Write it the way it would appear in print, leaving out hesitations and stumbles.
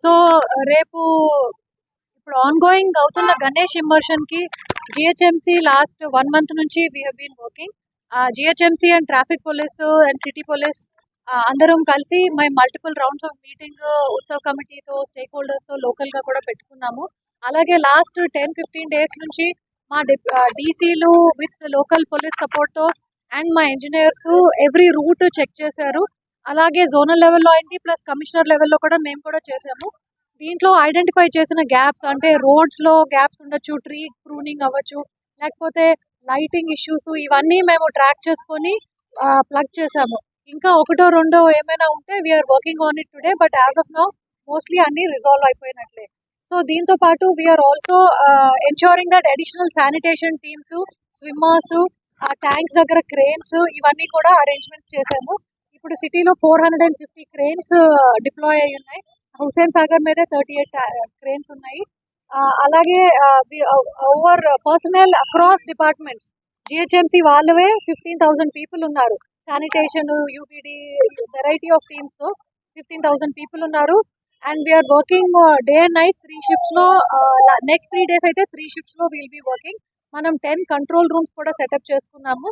So రేపు ఇప్పుడు ongoing అవుతున్న గణేష్ ఇమ్మర్షన్ కి జిహెచ్ఎంసి లాస్ట్ 1 month నుంచి we have been working. GHMC and traffic police and city police అందరం కలిసి మేము మల్టిపుల్ రౌండ్స్ ఆఫ్ మీటింగ్ ఉత్సవ్ కమిటీతో స్టేక్ హోల్డర్స్ తో లోకల్ గా కూడా పెట్టుకున్నాము. అలాగే లాస్ట్ 10-15 days నుంచి మా డీసీలు విత్ లోకల్ పోలీస్ సపోర్ట్ తో అండ్ మా ఇంజనీర్స్ ఎవ్రీ రూట్ చెక్ చేశారు. అలాగే జోనల్ లెవెల్లో అయింది, ప్లస్ కమిషనర్ లెవెల్లో కూడా మేము కూడా చేసాము. దీంట్లో ఐడెంటిఫై చేసిన గ్యాప్స్ అంటే రోడ్స్ లో గ్యాప్స్ ఉండొచ్చు, ట్రీ ప్రూనింగ్ అవ్వచ్చు, లేకపోతే లైటింగ్ ఇష్యూస్, ఇవన్నీ మేము ట్రాక్ చేసుకొని ప్లగ్ చేసాము. ఇంకా ఒకటో రెండో ఏమైనా ఉంటే we are working on it today, but as of now mostly అన్ని రిజాల్వ్ అయిపోయినట్లే. సో దీంతో పాటు we are also ensuring that additional sanitation teams, swimmers, tanks దగ్గర క్రేన్స్, ఇవన్నీ కూడా అరేంజ్మెంట్స్ చేసాము. ఇప్పుడు సిటీలో 450 క్రేన్స్ డిప్లాయ్ అయి ఉన్నాయి. హుసేన్ సాగర్ మీద 38 క్రేన్స్ ఉన్నాయి. అలాగే over personnel across departments GHMC వాళ్ళవే 15,000 పీపుల్ ఉన్నారు. Sanitation, UPD, variety of teams తో 15,000 పీపుల్ ఉన్నారు. And we are working day and night 3 shifts లో. నెక్స్ట్ 3 days అయితే 3 shifts లో విల్ బి వర్కింగ్. మనం 10 కంట్రోల్ రూమ్స్ కూడా సెటప్ చేసుకున్నాము.